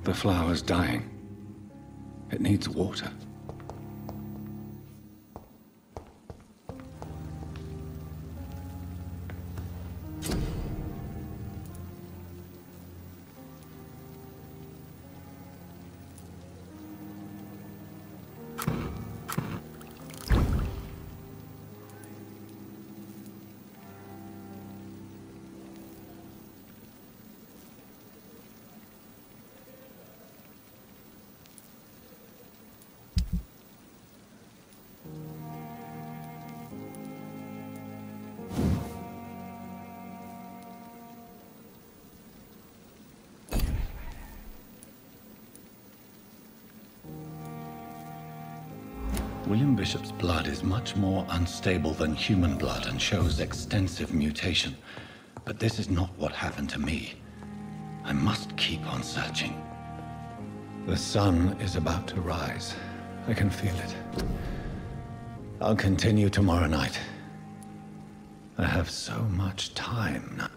The flower's dying. It needs water. William Bishop's blood is much more unstable than human blood and shows extensive mutation. But this is not what happened to me. I must keep on searching. The sun is about to rise. I can feel it. I'll continue tomorrow night. I have so much time now.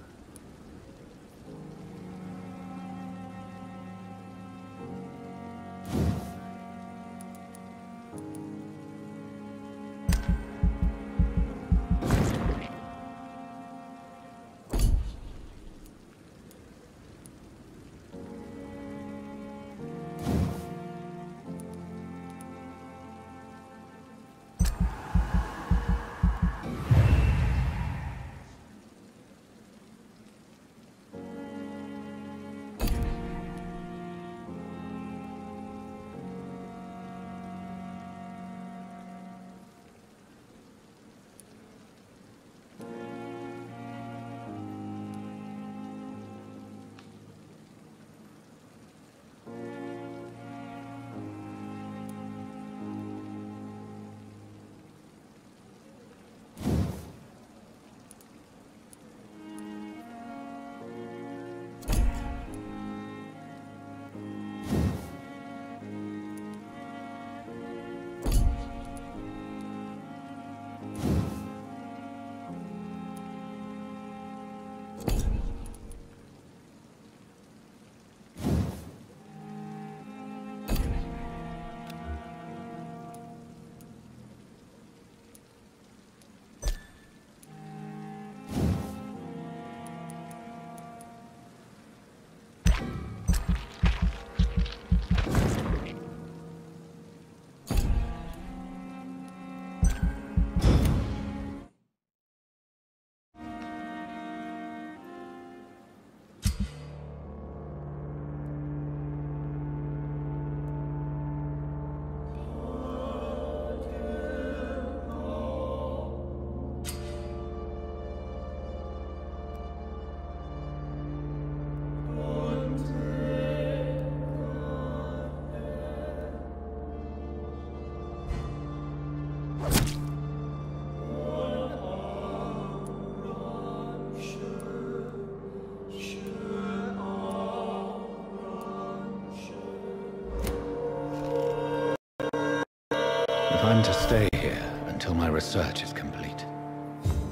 to stay here until my research is complete.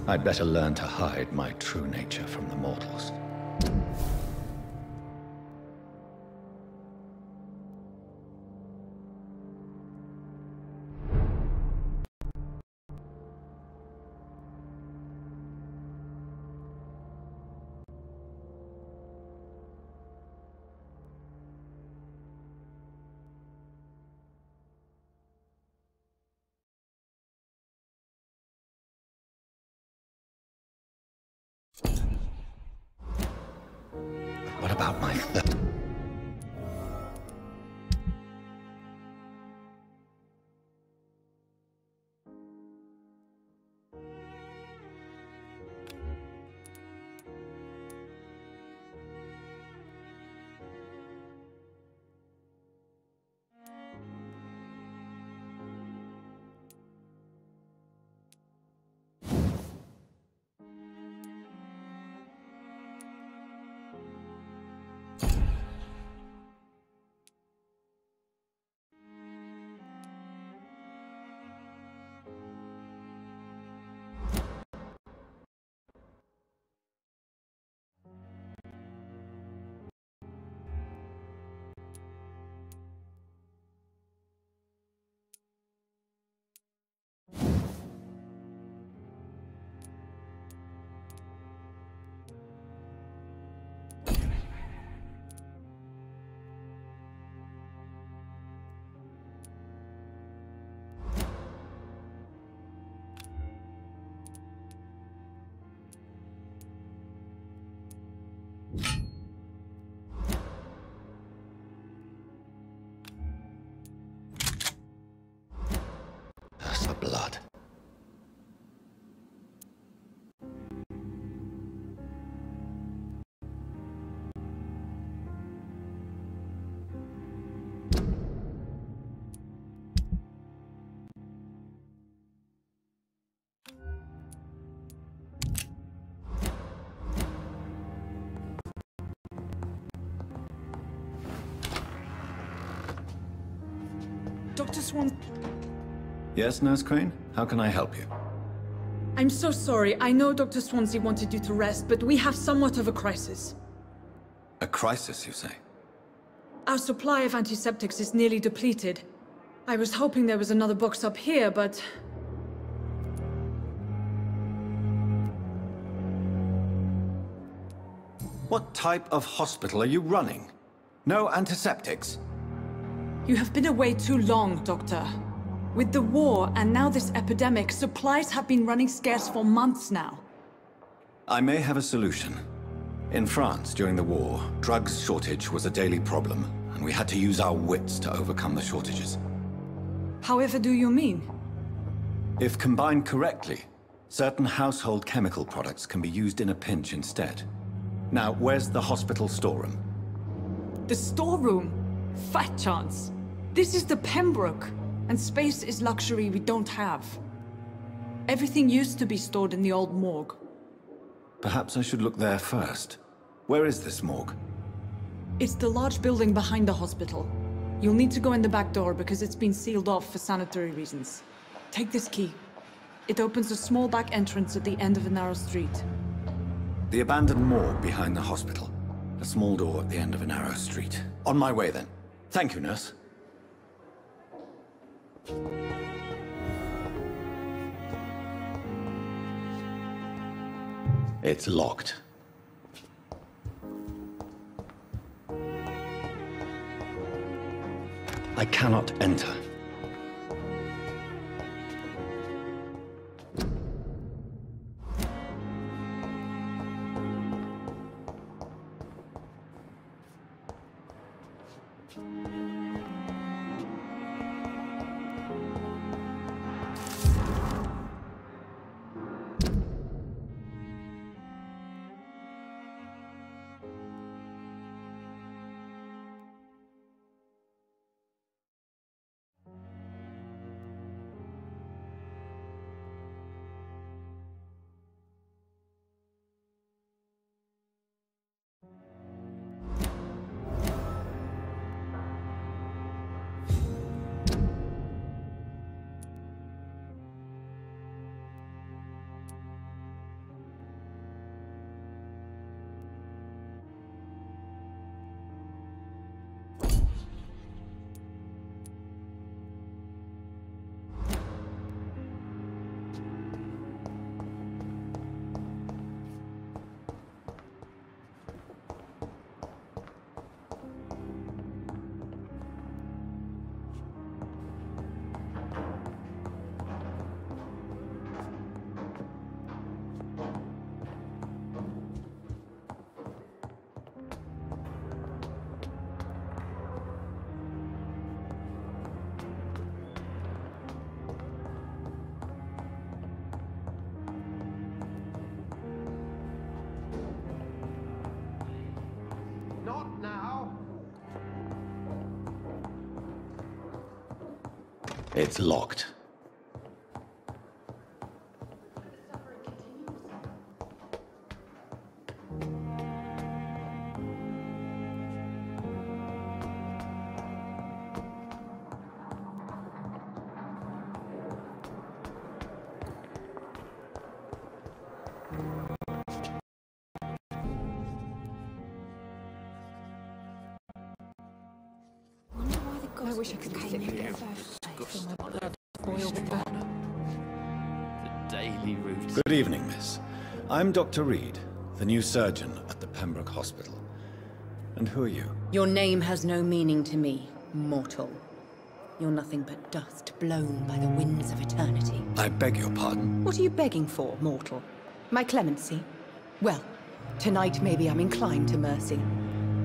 I'd better learn to hide my true nature from the mortals. What about my third? That's the blood. Dr. Swan... Yes, Nurse Crane? How can I help you? I'm so sorry. I know Dr. Swansea wanted you to rest, but we have somewhat of a crisis. A crisis, you say? Our supply of antiseptics is nearly depleted. I was hoping there was another box up here, but... What type of hospital are you running? No antiseptics? You have been away too long, Doctor. With the war and now this epidemic, supplies have been running scarce for months now. I may have a solution. In France, during the war, drugs shortage was a daily problem, and we had to use our wits to overcome the shortages. However do you mean? If combined correctly, certain household chemical products can be used in a pinch instead. Now, where's the hospital storeroom? The storeroom? Fat chance. This is the Pembroke, and space is luxury we don't have. Everything used to be stored in the old morgue. Perhaps I should look there first. Where is this morgue? It's the large building behind the hospital. You'll need to go in the back door because it's been sealed off for sanitary reasons. Take this key. It opens a small back entrance at the end of a narrow street. The abandoned morgue behind the hospital. A small door at the end of a narrow street. On my way then. Thank you, nurse. It's locked. I cannot enter. Not now. It's locked. I wish I could sit here. I feel my blood boil with the... The daily routine. Good evening, miss. I'm Dr. Reed, the new surgeon at the Pembroke Hospital. And who are you? Your name has no meaning to me, mortal. You're nothing but dust blown by the winds of eternity. I beg your pardon. What are you begging for, mortal? My clemency? Well, tonight maybe I'm inclined to mercy.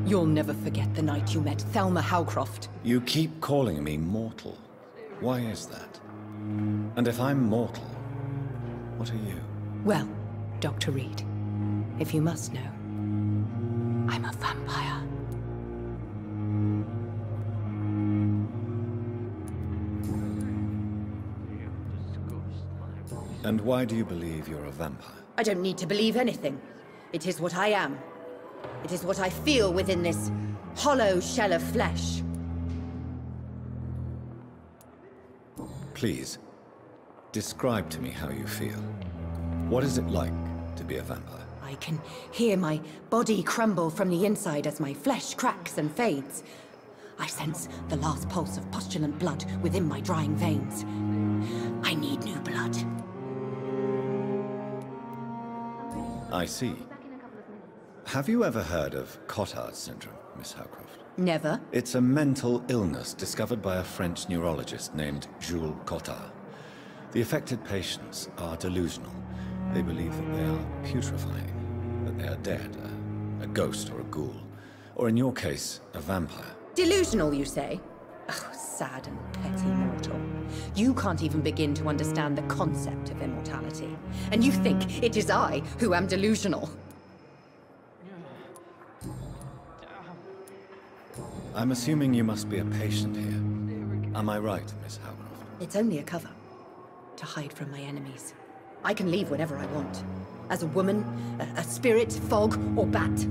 You'll never forget the night you met Thelma Howcroft. You keep calling me mortal. Why is that? And if I'm mortal, what are you? Well, Dr. Reed, if you must know, I'm a vampire. And why do you believe you're a vampire? I don't need to believe anything. It is what I am. It is what I feel within this hollow shell of flesh. Please, describe to me how you feel. What is it like to be a vampire? I can hear my body crumble from the inside as my flesh cracks and fades. I sense the last pulse of postulant blood within my drying veins. I need new blood. I see. Have you ever heard of Cotard syndrome, Miss Howcroft? Never. It's a mental illness discovered by a French neurologist named Jules Cotard. The affected patients are delusional. They believe that they are putrefying, that they are dead, a ghost or a ghoul, or in your case, a vampire. Delusional, you say? Oh, sad and petty mortal. You can't even begin to understand the concept of immortality. And you think it is I who am delusional. I'm assuming you must be a patient here. Am I right, Miss Howcroft? It's only a cover. To hide from my enemies. I can leave whenever I want. As a woman, a spirit, fog, or bat.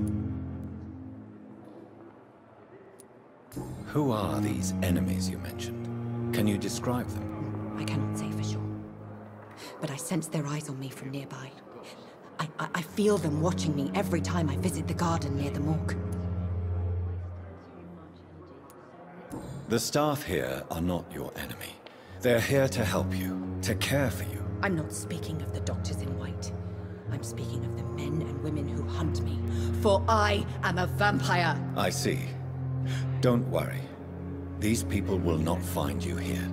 Who are these enemies you mentioned? Can you describe them? I cannot say for sure. But I sense their eyes on me from nearby. I feel them watching me every time I visit the garden near the morgue. The staff here are not your enemy. They're here to help you, to care for you. I'm not speaking of the doctors in white. I'm speaking of the men and women who hunt me. For I am a vampire! I see. Don't worry. These people will not find you here.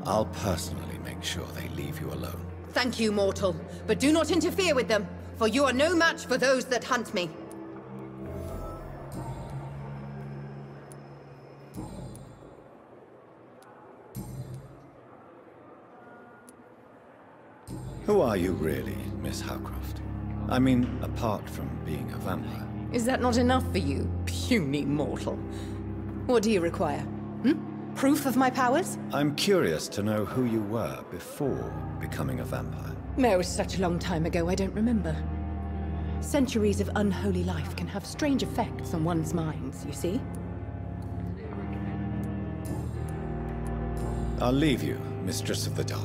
I'll personally make sure they leave you alone. Thank you, mortal. But do not interfere with them, for you are no match for those that hunt me. Who are you really, Miss Howcroft? I mean, apart from being a vampire. Is that not enough for you, puny mortal? What do you require? Proof of my powers? I'm curious to know who you were before becoming a vampire. It was such a long time ago, I don't remember. Centuries of unholy life can have strange effects on one's minds, you see? I'll leave you, Mistress of the Dark,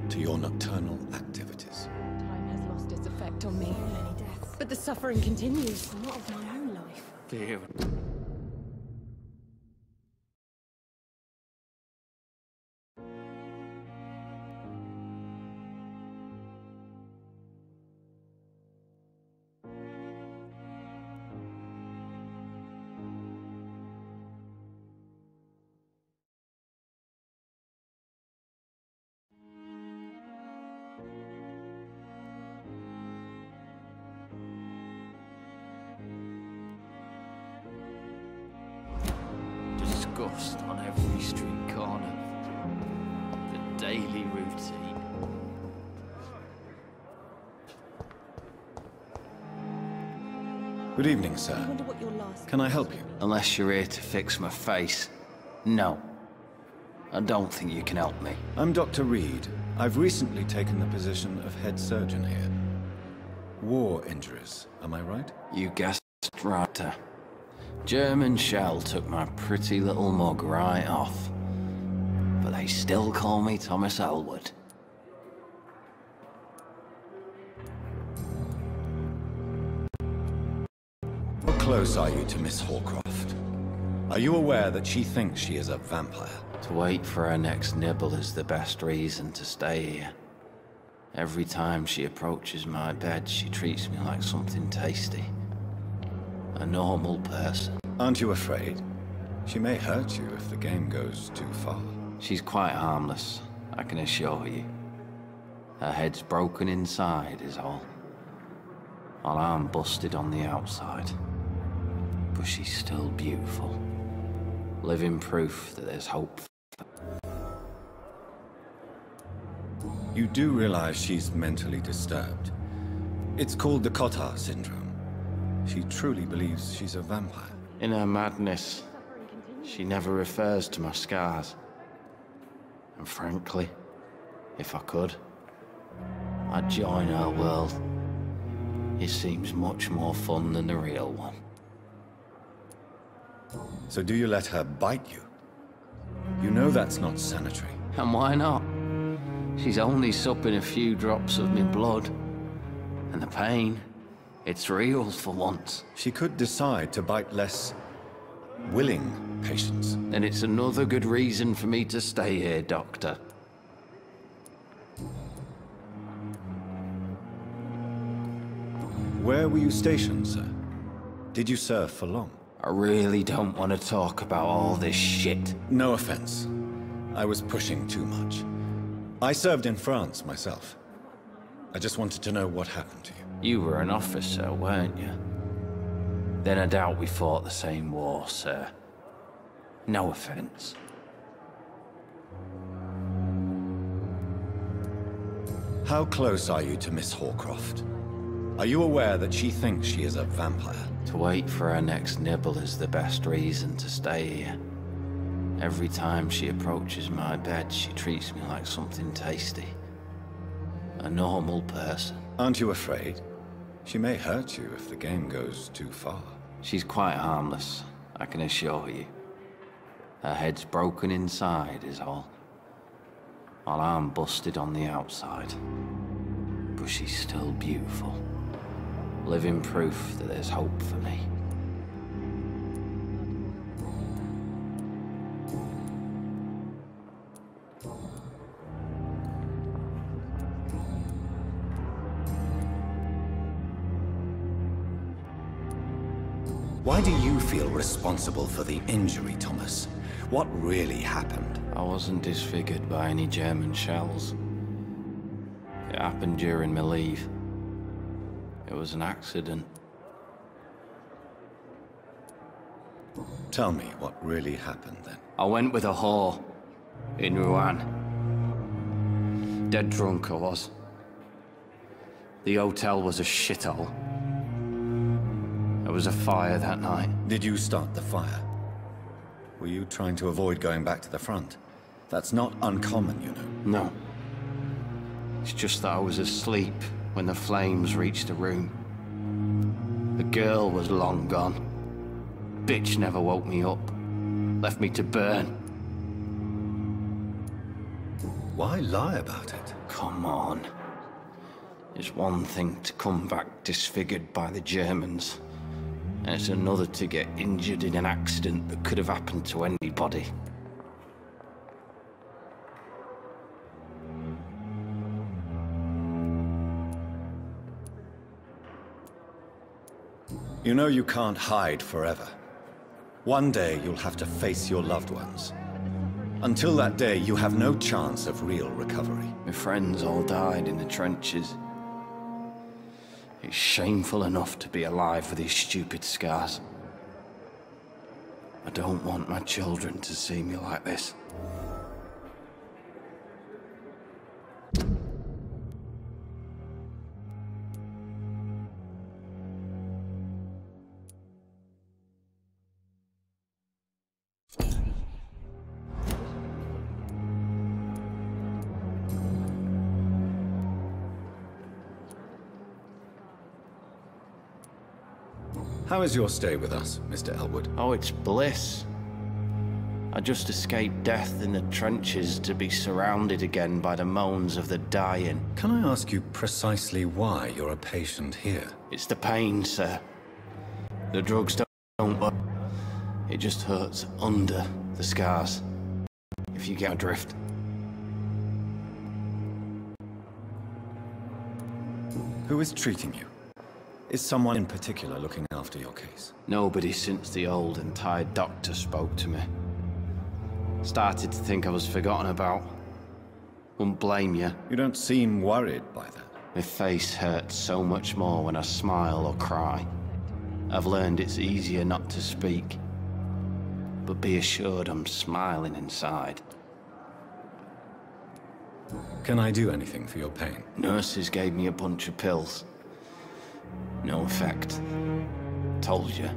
to your nocturnal activities. Time has lost its effect on me. Many deaths. But the suffering continues. A lot of my own life. Fear. Disgust on every street corner. The daily routine. Good evening, sir. I wonder what your last... Can I help you? Unless you're here to fix my face. No. I don't think you can help me. I'm Dr. Reed. I've recently taken the position of head surgeon here. War injuries, am I right? You guessed right. German shell took my pretty little mug right off. But they still call me Thomas Elwood. How close are you to Miss Horcroft? Are you aware that she thinks she is a vampire? To wait for her next nibble is the best reason to stay here. Every time she approaches my bed, she treats me like something tasty. A normal person. Aren't you afraid? She may hurt you if the game goes too far. She's quite harmless, I can assure you. Her head's broken inside is all. While I'm busted on the outside. But she's still beautiful. Living proof that there's hope. You do realize she's mentally disturbed. It's called the Cotard syndrome. She truly believes she's a vampire. In her madness, she never refers to my scars. And frankly, if I could, I'd join her world. It seems much more fun than the real one. So do you let her bite you? You know that's not sanitary. And why not? She's only supping a few drops of my blood. And the pain, it's real for once. She could decide to bite less willing patients. Then it's another good reason for me to stay here, Doctor. Where were you stationed, sir? Did you serve for long? I really don't want to talk about all this shit. No offense. I was pushing too much. I served in France myself. I just wanted to know what happened to you. You were an officer, weren't you? Then I doubt we fought the same war, sir. No offense. How close are you to Miss Horcroft? Are you aware that she thinks she is a vampire? To wait for her next nibble is the best reason to stay here. Every time she approaches my bed, she treats me like something tasty. A normal person. Aren't you afraid? She may hurt you if the game goes too far. She's quite harmless, I can assure you. Her head's broken inside is all. While I'm busted on the outside. But she's still beautiful. Living proof that there's hope for me. Why do you feel responsible for the injury, Thomas? What really happened? I wasn't disfigured by any German shells. It happened during my leave. It was an accident. Tell me what really happened then. I went with a whore in Rouen. Dead drunk I was. The hotel was a shithole. There was a fire that night. Did you start the fire? Were you trying to avoid going back to the front? That's not uncommon, you know. No. It's just that I was asleep when the flames reached the room. The girl was long gone. Bitch never woke me up. Left me to burn. Why lie about it? Come on. It's one thing to come back disfigured by the Germans. And it's another to get injured in an accident that could have happened to anybody. You know you can't hide forever. One day you'll have to face your loved ones. Until that day, you have no chance of real recovery. My friends all died in the trenches. It's shameful enough to be alive with these stupid scars. I don't want my children to see me like this. How is your stay with us, Mr. Elwood? Oh, it's bliss. I just escaped death in the trenches to be surrounded again by the moans of the dying. Can I ask you precisely why you're a patient here? It's the pain, sir. The drugs don't work. It just hurts under the scars, if you get a drift. Who is treating you? Is someone in particular looking after your case? Nobody since the old and tired doctor spoke to me. Started to think I was forgotten about. Wouldn't blame you. You don't seem worried by that. My face hurts so much more when I smile or cry. I've learned it's easier not to speak. But be assured I'm smiling inside. Can I do anything for your pain? Nurses gave me a bunch of pills. No effect. Told you.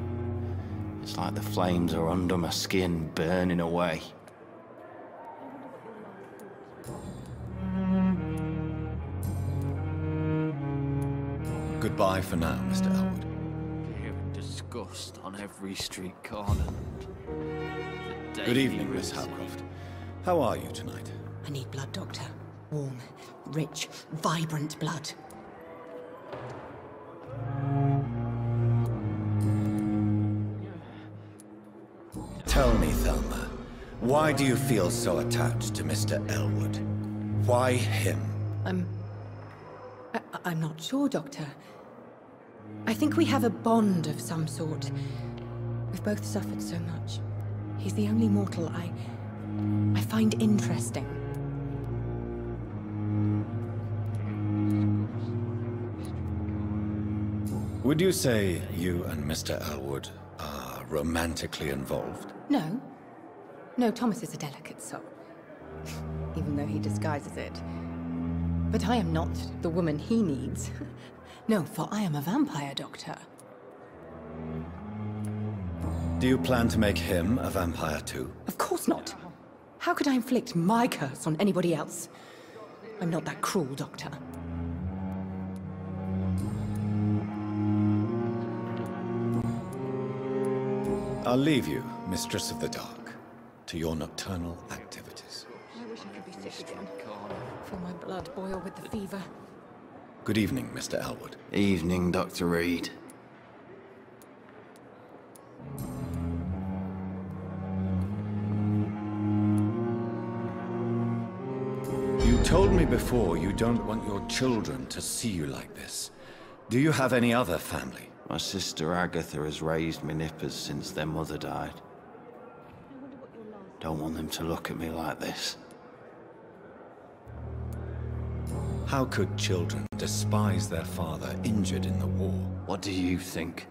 It's like the flames are under my skin, burning away. Goodbye for now, Mr. Elwood. Hearing disgust on every street corner. Good evening, Miss Howcroft. How are you tonight? I need blood, Doctor. Warm, rich, vibrant blood. Tell me, Thelma, why do you feel so attached to Mr. Elwood? Why him? I'm not sure, Doctor. I think we have a bond of some sort. We've both suffered so much. He's the only mortal I find interesting. Would you say you and Mr. Elwood are romantically involved? No. No, Thomas is a delicate soul. Even though he disguises it. But I am not the woman he needs. No, for I am a vampire, Doctor. Do you plan to make him a vampire too? Of course not. How could I inflict my curse on anybody else? I'm not that cruel, Doctor. I'll leave you, Mistress of the Dark, to your nocturnal activities. I wish I could be sick again. Feel my blood boil with the fever. Good evening, Mr. Elwood. Evening, Dr. Reed. You told me before you don't want your children to see you like this. Do you have any other family? My sister Agatha has raised me nippers since their mother died. Don't want them to look at me like this. How could children despise their father injured in the war? What do you think?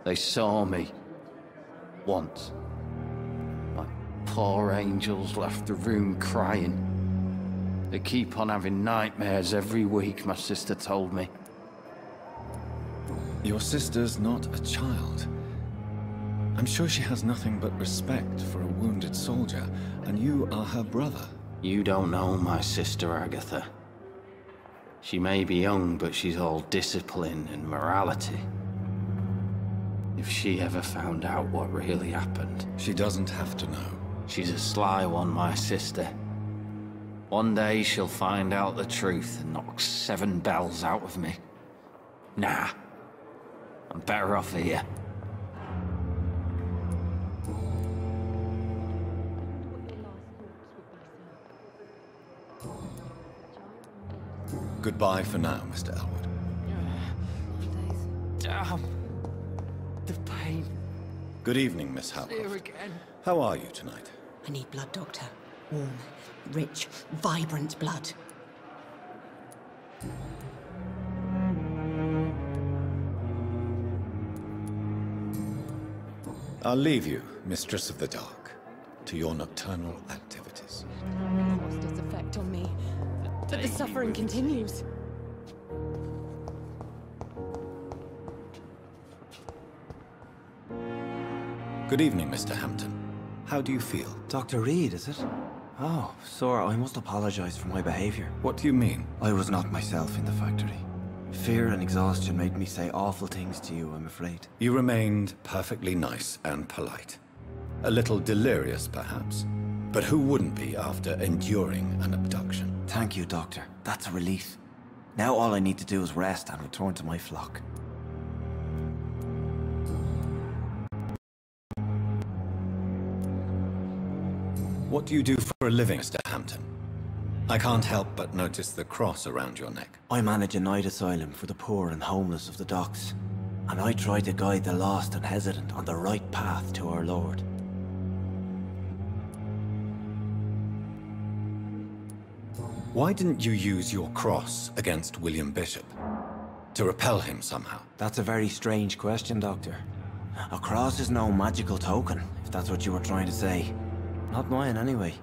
They saw me. Once. My poor angels left the room crying. They keep on having nightmares every week, my sister told me. Your sister's not a child. I'm sure she has nothing but respect for a wounded soldier, and you are her brother. You don't know my sister Agatha. She may be young, but she's all discipline and morality. If she ever found out what really happened... She doesn't have to know. She's a sly one, my sister. One day she'll find out the truth and knock 7 bells out of me. Nah. I'm better off here. Goodbye for now, Mr. Elwood. Damn. The pain. Good evening, Miss Here Howcroft. again. How are you tonight? I need blood, Doctor. Warm, rich, vibrant blood. I'll leave you, Mistress of the Dark, to your nocturnal activities. It's lost its effect on me, but the suffering continues. Good evening, Mr. Hampton. How do you feel? Dr. Reed, is it? Oh, sir, I must apologize for my behavior. What do you mean? I was not myself in the factory. Fear and exhaustion made me say awful things to you, I'm afraid. You remained perfectly nice and polite. A little delirious, perhaps. But who wouldn't be after enduring an abduction? Thank you, Doctor. That's a relief. Now all I need to do is rest and return to my flock. What do you do for a living, Mr. Hampton? I can't help but notice the cross around your neck. I manage a night asylum for the poor and homeless of the docks. And I try to guide the lost and hesitant on the right path to our Lord. Why didn't you use your cross against William Bishop? To repel him somehow? That's a very strange question, Doctor. A cross is no magical token, if that's what you were trying to say. Not mine, anyway.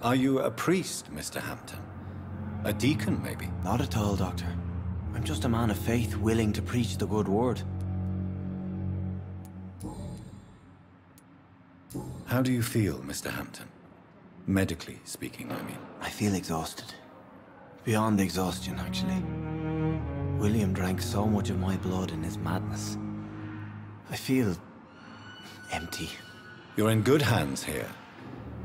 Are you a priest, Mr. Hampton? A deacon, maybe? Not at all, Doctor. I'm just a man of faith willing to preach the good word. How do you feel, Mr. Hampton? Medically speaking, I mean. I feel exhausted. Beyond exhaustion, actually. William drank so much of my blood in his madness. I feel empty. You're in good hands here.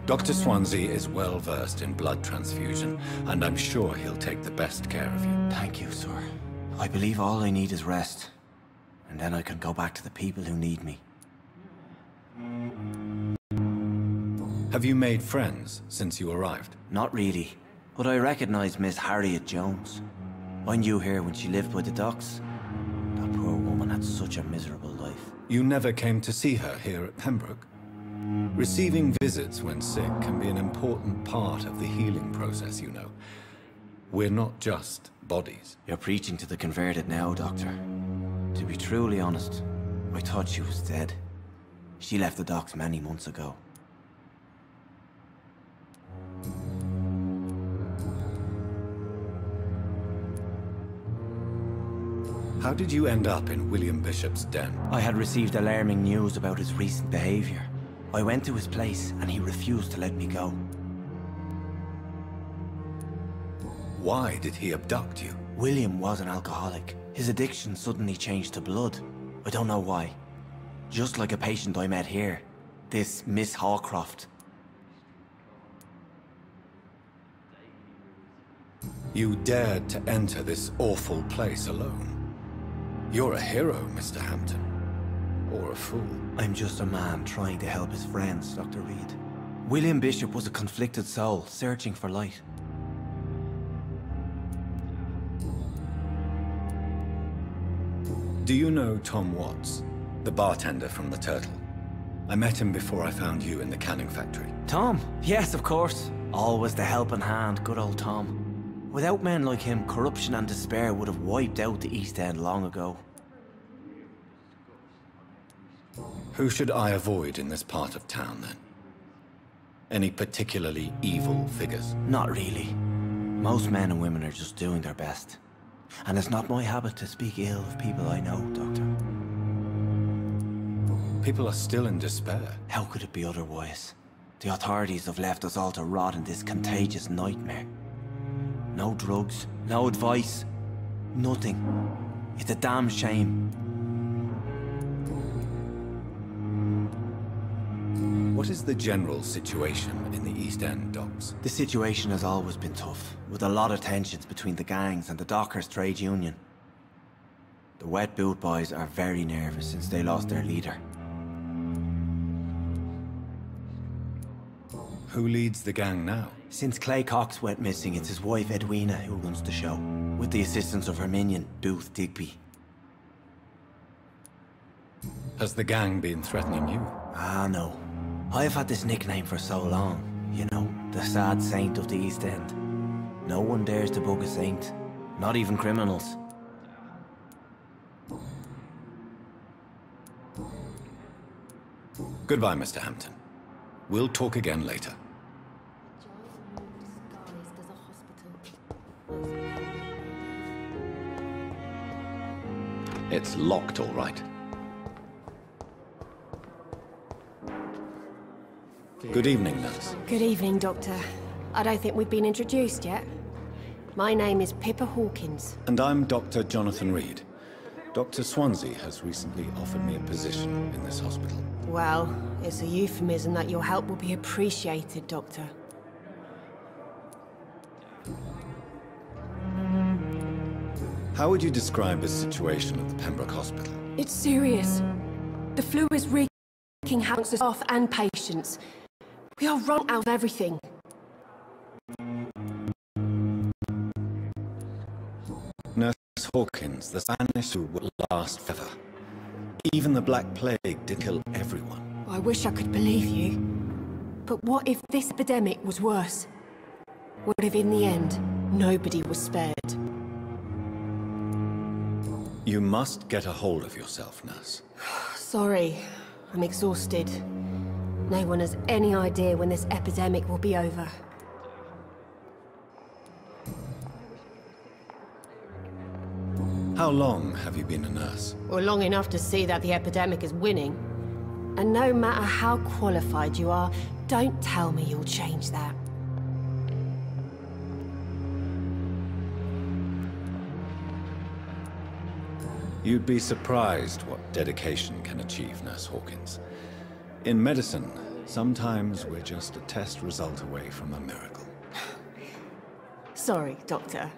Dr. Swansea is well versed in blood transfusion, and I'm sure he'll take the best care of you. Thank you, sir. I believe all I need is rest. And then I can go back to the people who need me. Have you made friends since you arrived? Not really, but I recognize Miss Harriet Jones. I knew her when she lived by the docks. That poor woman had such a miserable life. You never came to see her here at Pembroke? Receiving visits when sick can be an important part of the healing process, you know. We're not just bodies. You're preaching to the converted now, Doctor. To be truly honest, I thought she was dead. She left the docks many months ago. How did you end up in William Bishop's den? I had received alarming news about his recent behavior. I went to his place and he refused to let me go. Why did he abduct you? William was an alcoholic. His addiction suddenly changed to blood. I don't know why. Just like a patient I met here. This Miss Hawcroft. You dared to enter this awful place alone. You're a hero, Mr. Hampton. Or a fool. I'm just a man trying to help his friends, Dr. Reed. William Bishop was a conflicted soul, searching for light. Do you know Tom Watts, the bartender from the Turtle? I met him before I found you in the canning factory. Tom? Yes, of course. Always the helping hand, good old Tom. Without men like him, corruption and despair would have wiped out the East End long ago. Who should I avoid in this part of town, then? Any particularly evil figures? Not really. Most men and women are just doing their best. And it's not my habit to speak ill of people I know, Doctor. People are still in despair. How could it be otherwise? The authorities have left us all to rot in this contagious nightmare. No drugs, no advice, nothing. It's a damn shame. What is the general situation in the East End docks? The situation has always been tough, with a lot of tensions between the gangs and the dockers' trade union. The wet boot boys are very nervous since they lost their leader. Who leads the gang now? Since Clay Cox went missing, it's his wife Edwina who runs the show, with the assistance of her minion, Booth Digby. Has the gang been threatening you? Ah, no. I've had this nickname for so long. You know, the sad saint of the East End. No one dares to bug a saint. Not even criminals. Goodbye, Mr. Hampton. We'll talk again later. It's locked, all right. Good evening, nurse. Good evening, Doctor. I don't think we've been introduced yet. My name is Pippa Hawkins. And I'm Dr. Jonathan Reed. Dr. Swansea has recently offered me a position in this hospital. Well, it's a euphemism that your help will be appreciated, Doctor. How would you describe the situation at the Pembroke Hospital? It's serious. The flu is wreaking havoc on staff and patients. We are run out of everything. Nurse Hawkins, the Spanish flu will last forever. Even the Black Plague did kill everyone. I wish I could believe you. But what if this epidemic was worse? What if in the end, nobody was spared? You must get a hold of yourself, nurse. Sorry, I'm exhausted. No one has any idea when this epidemic will be over. How long have you been a nurse? Well, long enough to see that the epidemic is winning. And no matter how qualified you are, don't tell me you'll change that. You'd be surprised what dedication can achieve, Nurse Hawkins. In medicine, sometimes we're just a test result away from a miracle. Sorry, Doctor.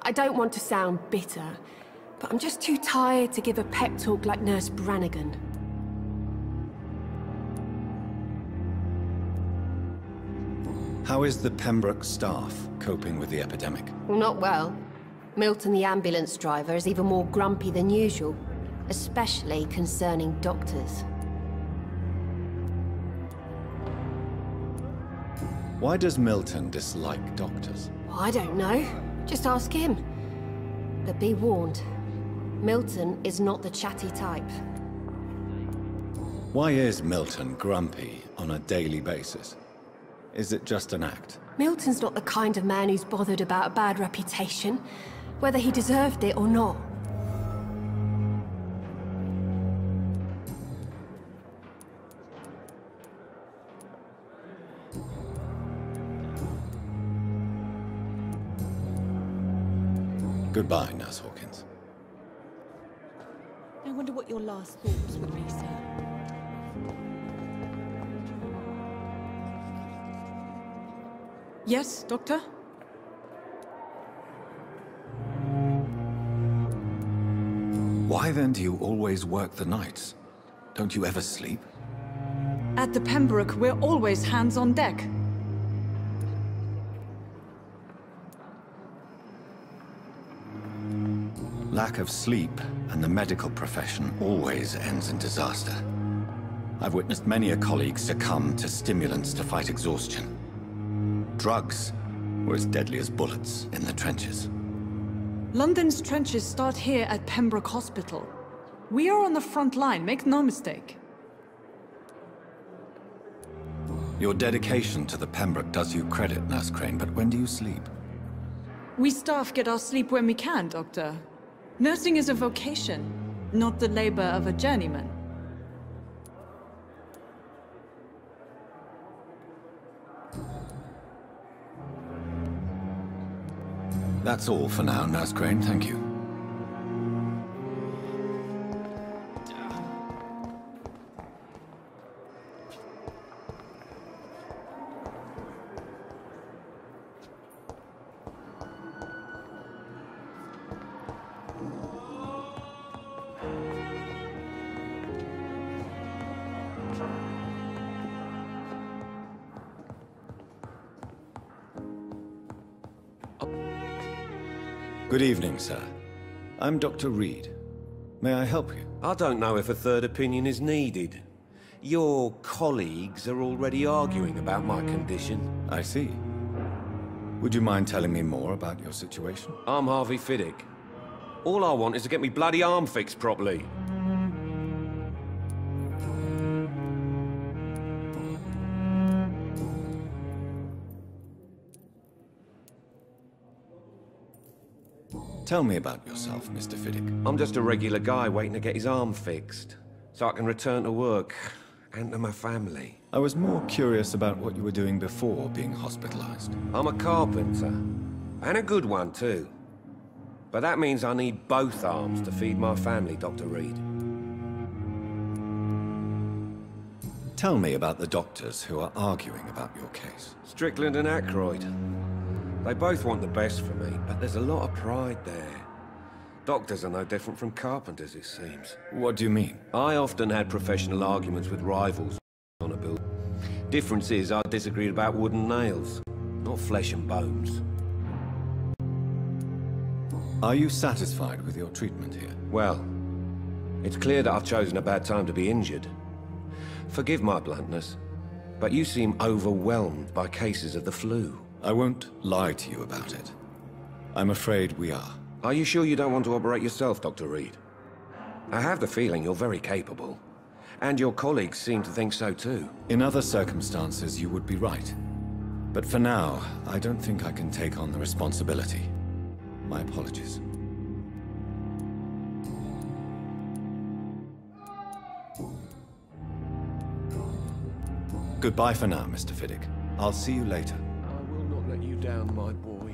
I don't want to sound bitter, but I'm just too tired to give a pep talk like Nurse Brannigan. How is the Pembroke staff coping with the epidemic? Well, not well. Milton, the ambulance driver, is even more grumpy than usual, especially concerning doctors. Why does Milton dislike doctors? I don't know. Just ask him. But be warned, Milton is not the chatty type. Why is Milton grumpy on a daily basis? Is it just an act? Milton's not the kind of man who's bothered about a bad reputation, whether he deserved it or not. Goodbye, Nurse Hawkins. I wonder what your last thoughts would be, sir. Yes, Doctor? Why then do you always work the nights? Don't you ever sleep? At the Pembroke, we're always hands on deck. Lack of sleep and the medical profession always ends in disaster. I've witnessed many a colleague succumb to stimulants to fight exhaustion. Drugs were as deadly as bullets in the trenches. London's trenches start here at Pembroke Hospital. We are on the front line, make no mistake. Your dedication to the Pembroke does you credit, Nurse Crane, but when do you sleep? We staff get our sleep when we can, Doctor. Nursing is a vocation, not the labor of a journeyman. That's all for now, Nurse Crane, thank you. Good evening, sir. I'm Dr. Reed. May I help you? I don't know if a third opinion is needed. Your colleagues are already arguing about my condition. I see. Would you mind telling me more about your situation? I'm Harvey Fiddick. All I want is to get me bloody arm fixed properly. Tell me about yourself, Mr. Fiddick. I'm just a regular guy waiting to get his arm fixed, so I can return to work and to my family. I was more curious about what you were doing before being hospitalized. I'm a carpenter. And a good one, too. But that means I need both arms to feed my family, Dr. Reed. Tell me about the doctors who are arguing about your case. Strickland and Aykroyd. They both want the best for me, but there's a lot of pride there. Doctors are no different from carpenters, it seems. What do you mean? I often had professional arguments with rivals on a build. Difference is, I disagreed about wooden nails, not flesh and bones. Are you satisfied with your treatment here? Well, it's clear that I've chosen a bad time to be injured. Forgive my bluntness, but you seem overwhelmed by cases of the flu. I won't lie to you about it. I'm afraid we are. Are you sure you don't want to operate yourself, Dr. Reed? I have the feeling you're very capable. And your colleagues seem to think so too. In other circumstances, you would be right. But for now, I don't think I can take on the responsibility. My apologies. Goodbye for now, Mr. Fiddick. I'll see you later. I will not let you down, my boy.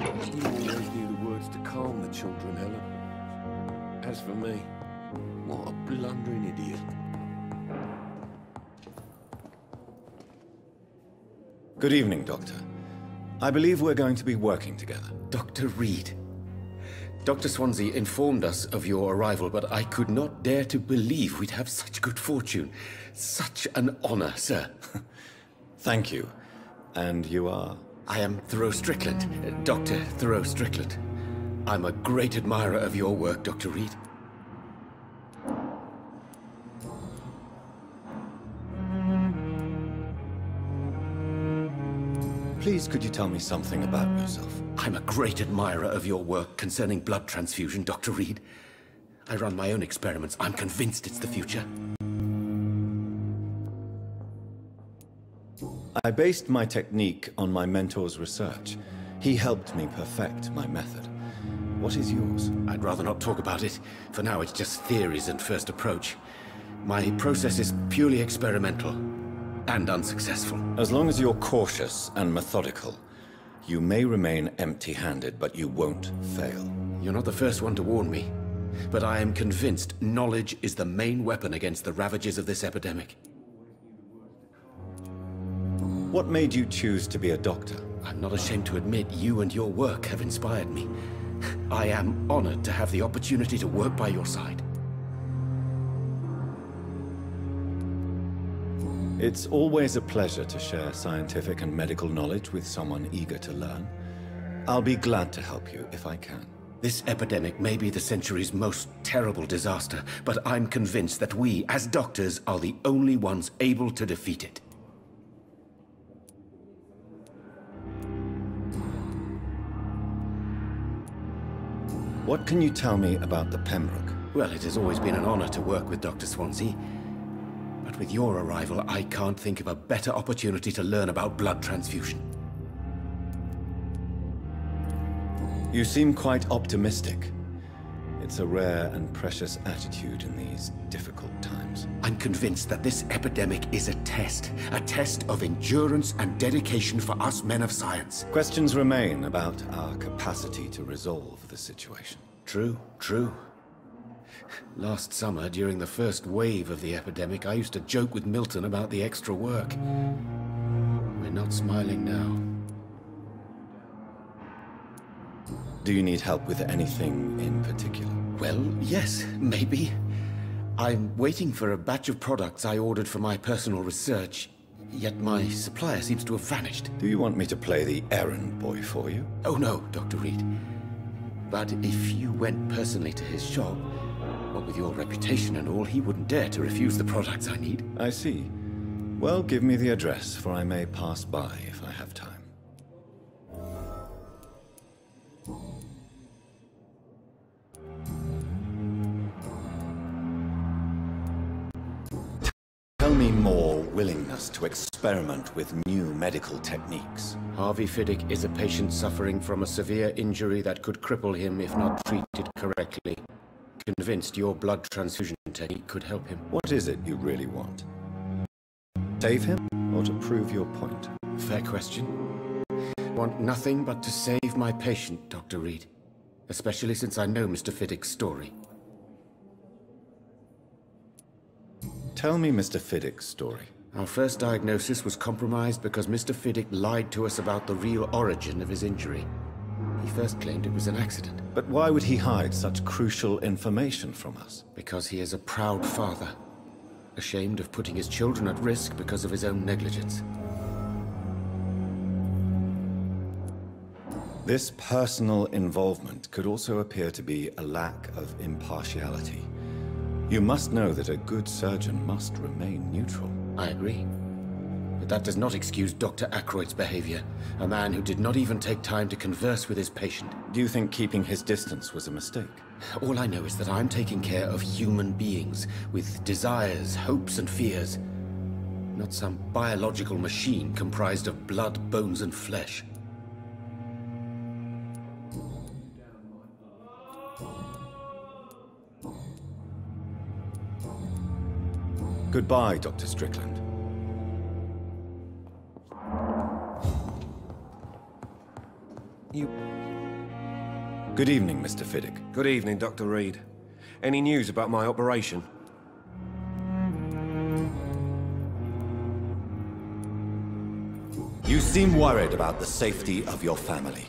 You always knew the words to calm the children, Helen. As for me, what a blundering idiot. Good evening, Doctor. I believe we're going to be working together. Dr. Reed. Dr. Swansea informed us of your arrival, but I could not dare to believe we'd have such good fortune. Such an honor, sir. Thank you. And you are? I am Thoreau Strickland, Dr. Thoreau Strickland. I'm a great admirer of your work, Dr. Reed. Please, could you tell me something about yourself? I'm a great admirer of your work concerning blood transfusion, Dr. Reed. I run my own experiments. I'm convinced it's the future. I based my technique on my mentor's research. He helped me perfect my method. What is yours? I'd rather not talk about it. For now, it's just theories and first approach. My process is purely experimental and unsuccessful. As long as you're cautious and methodical, you may remain empty-handed, but you won't fail. You're not the first one to warn me, but I am convinced knowledge is the main weapon against the ravages of this epidemic. What made you choose to be a doctor? I'm not ashamed to admit you and your work have inspired me. I am honored to have the opportunity to work by your side. It's always a pleasure to share scientific and medical knowledge with someone eager to learn. I'll be glad to help you if I can. This epidemic may be the century's most terrible disaster, but I'm convinced that we, as doctors, are the only ones able to defeat it. What can you tell me about the Pembroke? Well, it has always been an honor to work with Dr. Swansea. But with your arrival, I can't think of a better opportunity to learn about blood transfusion. You seem quite optimistic. It's a rare and precious attitude in these difficult times. I'm convinced that this epidemic is a test of endurance and dedication for us men of science. Questions remain about our capacity to resolve the situation. True, true. Last summer, during the first wave of the epidemic, I used to joke with Milton about the extra work. We're not smiling now. Do you need help with anything in particular? Well, yes, maybe. I'm waiting for a batch of products I ordered for my personal research. Yet my supplier seems to have vanished. Do you want me to play the errand boy for you? Oh no, Dr. Reed. But if you went personally to his shop, what with your reputation and all, he wouldn't dare to refuse the products I need. I see. Well, give me the address, for I may pass by if I have time. Tell me more willingness to experiment with new medical techniques. Harvey Fiddick is a patient suffering from a severe injury that could cripple him if not treated correctly. Convinced your blood transfusion technique could help him. What is it you really want? Save him, or to prove your point? Fair question. Want nothing but to save my patient, Dr. Reed. Especially since I know Mr. Fiddick's story. Tell me Mr. Fiddick's story. Our first diagnosis was compromised because Mr. Fiddick lied to us about the real origin of his injury. He first claimed it was an accident. But why would he hide such crucial information from us? Because he is a proud father. Ashamed of putting his children at risk because of his own negligence. This personal involvement could also appear to be a lack of impartiality. You must know that a good surgeon must remain neutral. I agree. But that does not excuse Dr. Aykroyd's behavior. A man who did not even take time to converse with his patient. Do you think keeping his distance was a mistake? All I know is that I'm taking care of human beings with desires, hopes, and fears. Not some biological machine comprised of blood, bones, and flesh. Goodbye, Dr. Strickland. Good evening, Mr. Fiddick. Good evening, Dr. Reed. Any news about my operation? You seem worried about the safety of your family.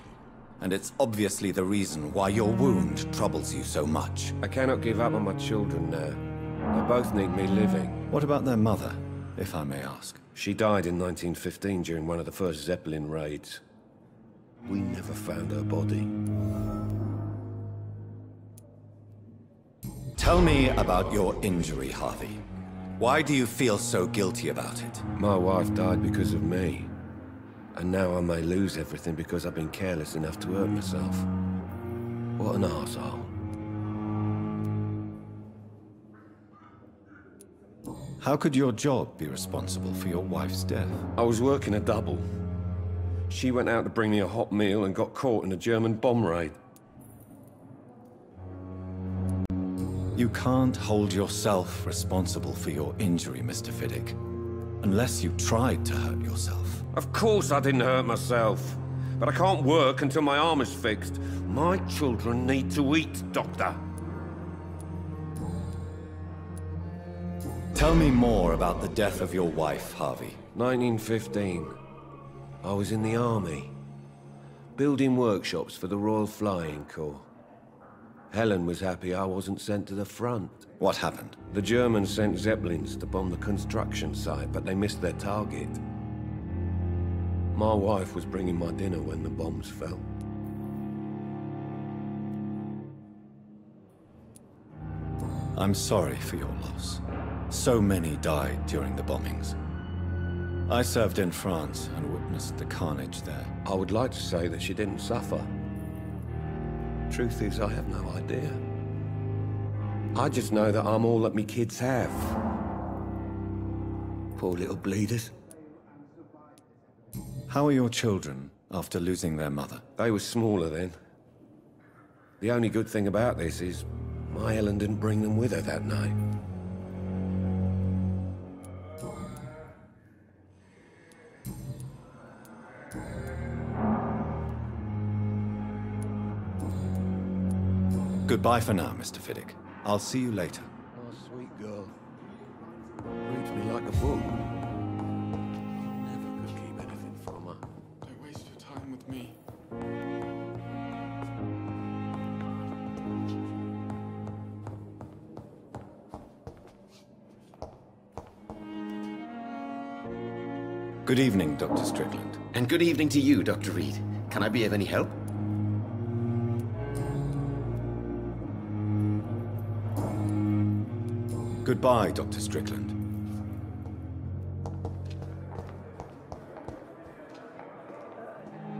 And it's obviously the reason why your wound troubles you so much. I cannot give up on my children now. They both need me living. What about their mother, if I may ask? She died in 1915 during one of the first Zeppelin raids. We never found her body. Tell me about your injury, Harvey. Why do you feel so guilty about it? My wife died because of me. And now I may lose everything because I've been careless enough to hurt myself. What an arsehole. How could your job be responsible for your wife's death? I was working a double. She went out to bring me a hot meal and got caught in a German bomb raid. You can't hold yourself responsible for your injury, Mr. Fiddick. Unless you tried to hurt yourself. Of course I didn't hurt myself. But I can't work until my arm is fixed. My children need to eat, Doctor. Tell me more about the death of your wife, Harvey. 1915. I was in the army. Building workshops for the Royal Flying Corps. Helen was happy I wasn't sent to the front. What happened? The Germans sent Zeppelins to bomb the construction site, but they missed their target. My wife was bringing my dinner when the bombs fell. I'm sorry for your loss. So many died during the bombings. I served in France and witnessed the carnage there. I would like to say that she didn't suffer. Truth is, I have no idea. I just know that I'm all that me kids have. Poor little bleeders. How are your children after losing their mother? They were smaller then. The only good thing about this is my Helen didn't bring them with her that night. Goodbye for now, Mr. Fiddick. I'll see you later. Oh, sweet girl. Reads me like a book. Never could keep anything from her. Don't waste your time with me. Good evening, Dr. Strickland. And good evening to you, Dr. Reed. Can I be of any help? Goodbye, Dr. Strickland.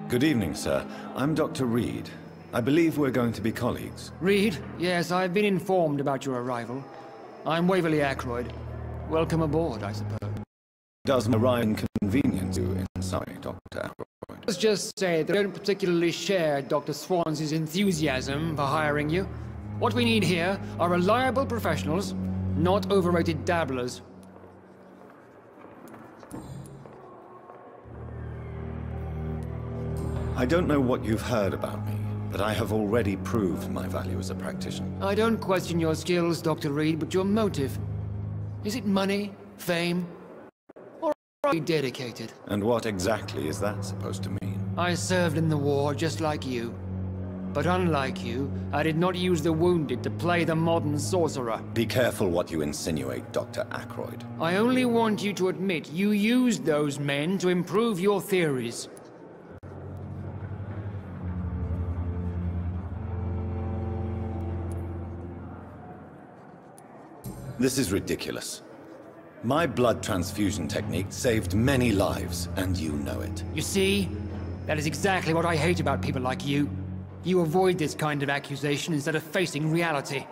Good evening, sir. I'm Dr. Reed. I believe we're going to be colleagues. Reed? Yes, I've been informed about your arrival. I'm Waverly Ackroyd. Welcome aboard, I suppose. Does my ride inconvenience you in some way, Dr. Ackroyd? Let's just say that I don't particularly share Dr. Swans's enthusiasm for hiring you. What we need here are reliable professionals, not overrated dabblers. I don't know what you've heard about me, but I have already proved my value as a practitioner. I don't question your skills, Dr. Reed, but your motive. Is it money, fame, or are you dedicated? And what exactly is that supposed to mean? I served in the war just like you. But unlike you, I did not use the wounded to play the modern sorcerer. Be careful what you insinuate, Dr. Ackroyd. I only want you to admit you used those men to improve your theories. This is ridiculous. My blood transfusion technique saved many lives, and you know it. You see? That is exactly what I hate about people like you. You avoid this kind of accusation instead of facing reality.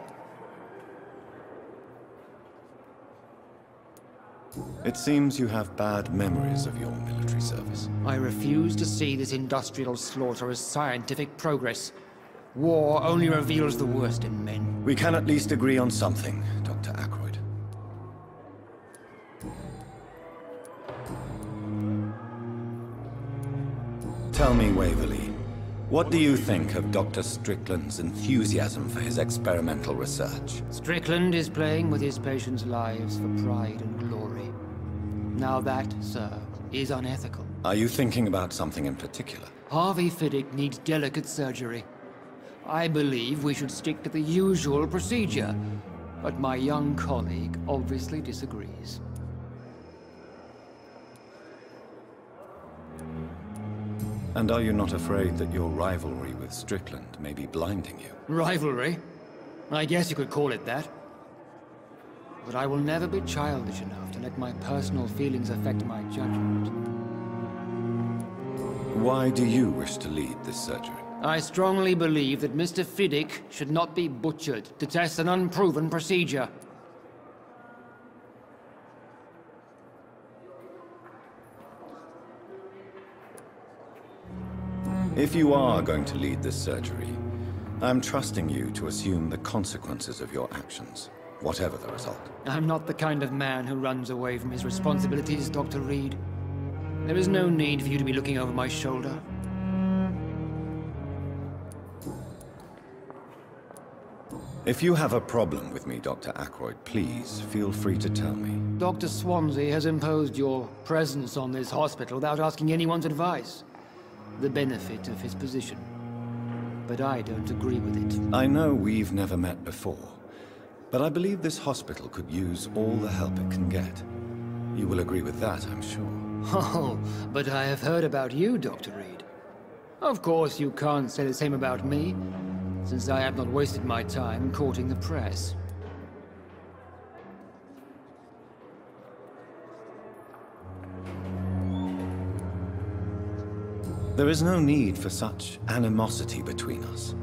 It seems you have bad memories of your military service. I refuse to see this industrial slaughter as scientific progress. War only reveals the worst in men. We can at least agree on something, Dr. Ackroyd. Tell me, Waverly, what do you think of Dr. Strickland's enthusiasm for his experimental research? Strickland is playing with his patients' lives for pride and glory. Now that, sir, is unethical. Are you thinking about something in particular? Harvey Fiddick needs delicate surgery. I believe we should stick to the usual procedure, but my young colleague obviously disagrees. And are you not afraid that your rivalry with Strickland may be blinding you? Rivalry? I guess you could call it that. But I will never be childish enough to let my personal feelings affect my judgment. Why do you wish to lead this surgery? I strongly believe that Mr. Fiddick should not be butchered to test an unproven procedure. If you are going to lead this surgery, I'm trusting you to assume the consequences of your actions, whatever the result. I'm not the kind of man who runs away from his responsibilities, Dr. Reed. There is no need for you to be looking over my shoulder. If you have a problem with me, Dr. Ackroyd, please feel free to tell me. Dr. Swansea has imposed your presence on this hospital without asking anyone's advice. The benefit of his position. But I don't agree with it. I know we've never met before, but I believe this hospital could use all the help it can get. You will agree with that, I'm sure. Oh, but I have heard about you, Dr. Reed. Of course you can't say the same about me, since I have not wasted my time courting the press. There is no need for such animosity between us.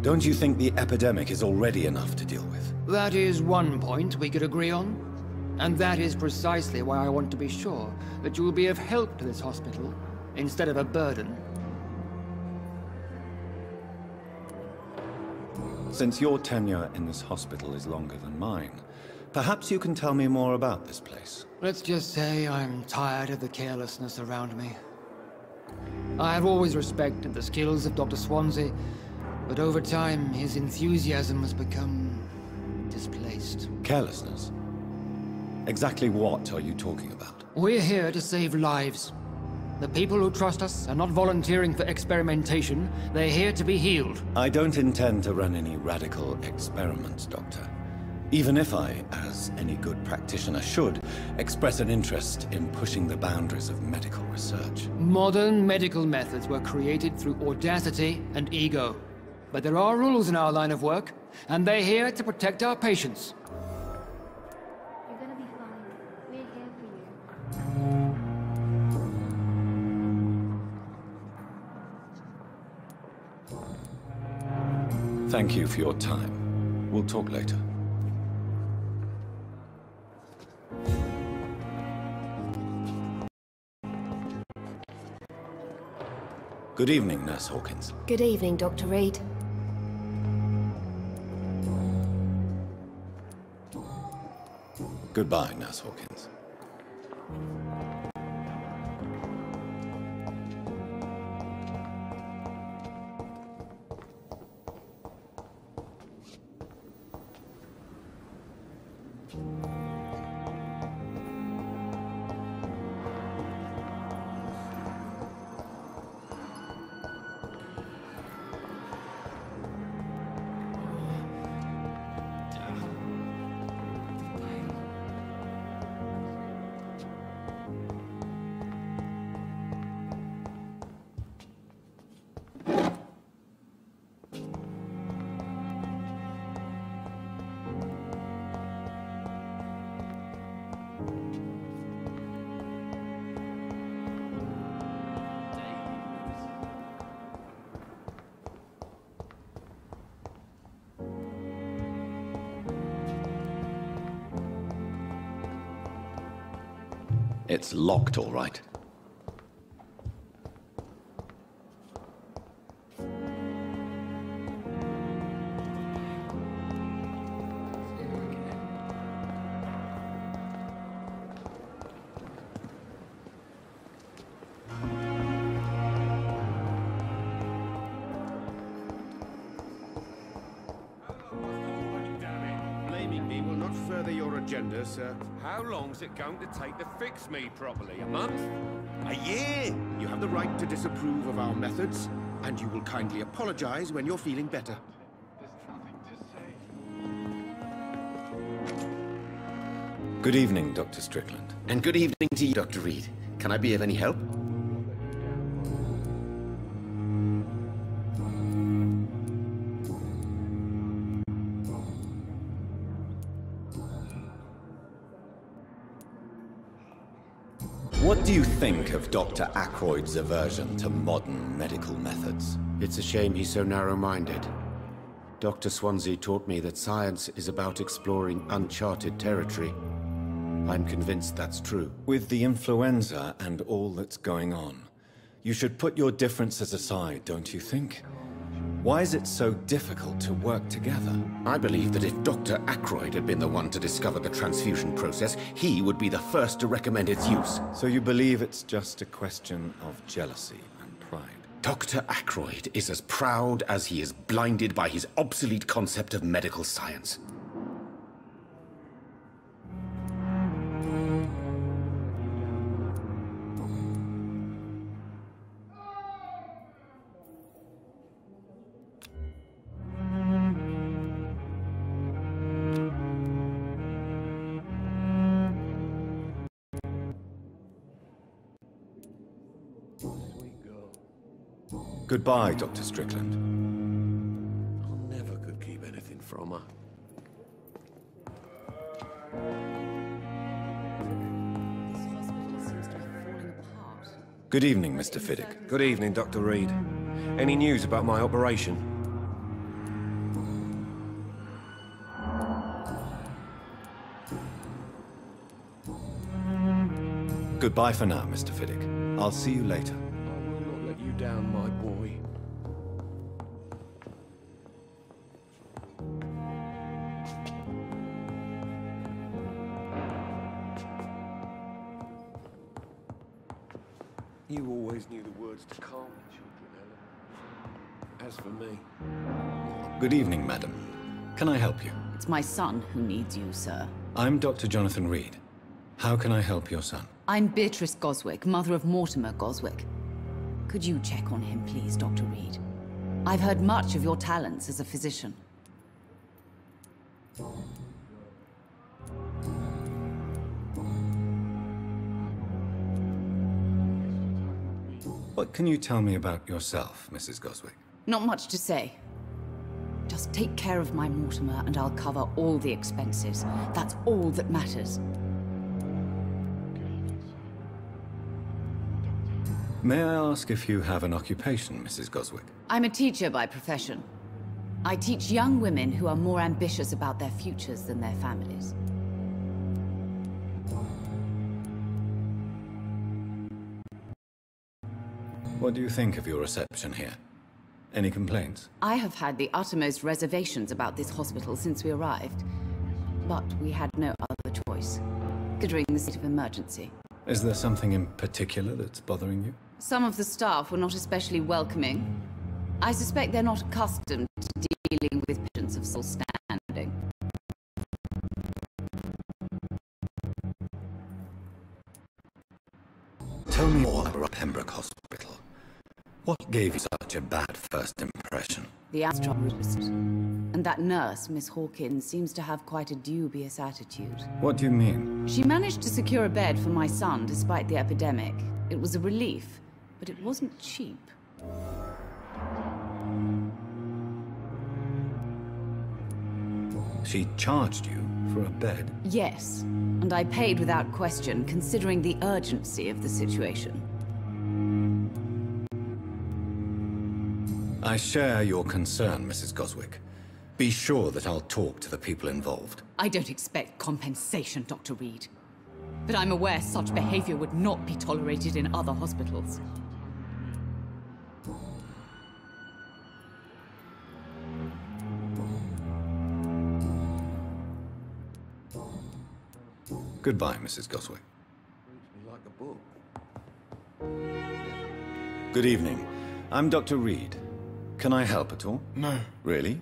Don't you think the epidemic is already enough to deal with? That is one point we could agree on. And that is precisely why I want to be sure that you will be of help to this hospital, instead of a burden. Since your tenure in this hospital is longer than mine, perhaps you can tell me more about this place. Let's just say I'm tired of the carelessness around me. I have always respected the skills of Dr. Swansea, but over time his enthusiasm has become displaced. Carelessness? Exactly what are you talking about? We're here to save lives. The people who trust us are not volunteering for experimentation. They're here to be healed. I don't intend to run any radical experiments, Doctor. Even if I, as any good practitioner should, express an interest in pushing the boundaries of medical research. Modern medical methods were created through audacity and ego. But there are rules in our line of work, and they're here to protect our patients. You're gonna be fine. We're here for you. Thank you for your time. We'll talk later. Good evening, Nurse Hawkins. Good evening, Dr. Reed. Goodbye, Nurse Hawkins. It's locked, all right. Agenda, sir. How long's it going to take to fix me properly? A month? A year? You have the right to disapprove of our methods, and you will kindly apologize when you're feeling better. Good evening, Dr. Strickland. And good evening to you, Dr. Reed. Can I be of any help? What do you think of Dr. Ackroyd's aversion to modern medical methods? It's a shame he's so narrow-minded. Dr. Swansea taught me that science is about exploring uncharted territory. I'm convinced that's true. With the influenza and all that's going on, you should put your differences aside, don't you think? Why is it so difficult to work together? I believe that if Dr. Ackroyd had been the one to discover the transfusion process, he would be the first to recommend its use. So you believe it's just a question of jealousy and pride? Dr. Ackroyd is as proud as he is blinded by his obsolete concept of medical science. Goodbye, Dr. Strickland. I never could keep anything from her. Good evening, Mr. Fiddick. Good evening, Dr. Reed. Any news about my operation? Goodbye for now, Mr. Fiddick. I'll see you later. I will not let you down, my boy. You always knew the words to calm the children, Ellen. As for me... Good evening, madam. Can I help you? It's my son who needs you, sir. I'm Dr. Jonathan Reed. How can I help your son? I'm Beatrice Goswick, mother of Mortimer Goswick. Could you check on him, please, Dr. Reed? I've heard much of your talents as a physician. What can you tell me about yourself, Mrs. Goswick? Not much to say. Just take care of my Mortimer and I'll cover all the expenses. That's all that matters. May I ask if you have an occupation, Mrs. Goswick? I'm a teacher by profession. I teach young women who are more ambitious about their futures than their families. What do you think of your reception here? Any complaints? I have had the uttermost reservations about this hospital since we arrived. But we had no other choice, considering the state of emergency. Is there something in particular that's bothering you? Some of the staff were not especially welcoming. I suspect they're not accustomed to dealing with patients of sole standing. Tell me more about Pembroke Hospital. What gave you such a bad first impression? The astrologist. And that nurse, Miss Hawkins, seems to have quite a dubious attitude. What do you mean? She managed to secure a bed for my son despite the epidemic. It was a relief, but it wasn't cheap. She charged you for a bed? Yes, and I paid without question, considering the urgency of the situation. I share your concern, Mrs. Goswick. Be sure that I'll talk to the people involved. I don't expect compensation, Dr. Reed. But I'm aware such behavior would not be tolerated in other hospitals. Goodbye, Mrs. Goswick. Like a book. Good evening. I'm Dr. Reed. Can I help at all? No. Really?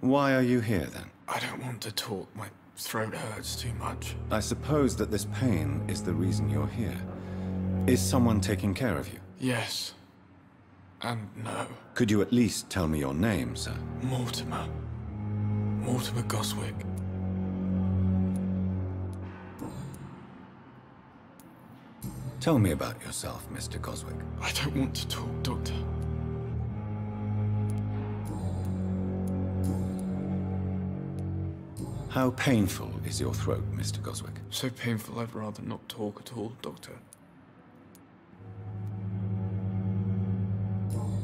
Why are you here, then? I don't want to talk. My throat hurts too much. I suppose that this pain is the reason you're here. Is someone taking care of you? Yes. And no. Could you at least tell me your name, sir? Mortimer. Mortimer Goswick. Tell me about yourself, Mr. Goswick. I don't want to talk, Doctor. How painful is your throat, Mr. Goswick? So painful I'd rather not talk at all, Doctor.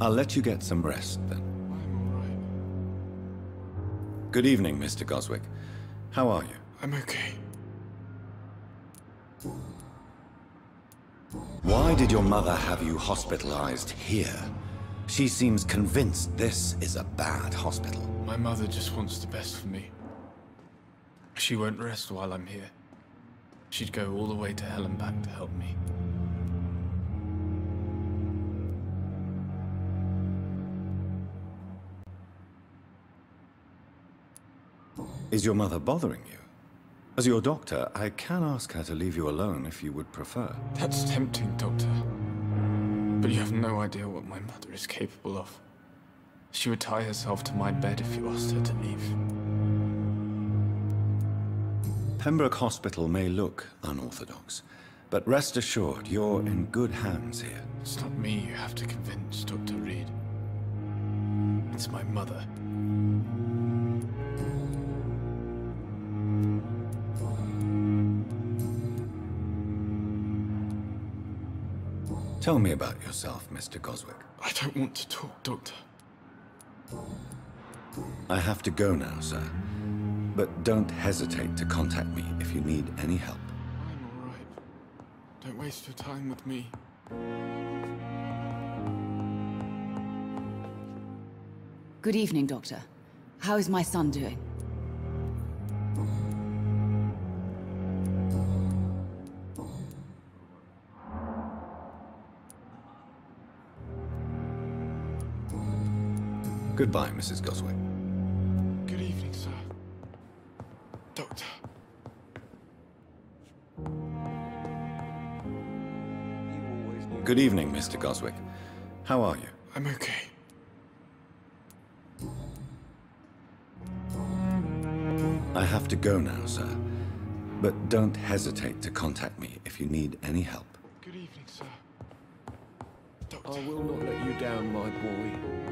I'll let you get some rest, then. I'm all right. Good evening, Mr. Goswick. How are you? I'm okay. Why did your mother have you hospitalized here? She seems convinced this is a bad hospital. My mother just wants the best for me. She won't rest while I'm here. She'd go all the way to hell and back to help me. Is your mother bothering you? As your doctor, I can ask her to leave you alone if you would prefer. That's tempting, Doctor. But you have no idea what my mother is capable of. She would tie herself to my bed if you asked her to leave. Pembroke Hospital may look unorthodox, but rest assured, you're in good hands here. It's not me you have to convince, Dr. Reed. It's my mother. Tell me about yourself, Mr. Goswick. I don't want to talk, Doctor. I have to go now, sir. But don't hesitate to contact me if you need any help. I'm all right. Don't waste your time with me. Good evening, Doctor. How is my son doing? Goodbye, Mrs. Goswick. Good evening, sir. Doctor. Good evening, Mr. Goswick. How are you? I'm okay. I have to go now, sir. But don't hesitate to contact me if you need any help. Good evening, sir. I will not let you down, my boy.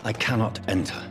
I cannot enter.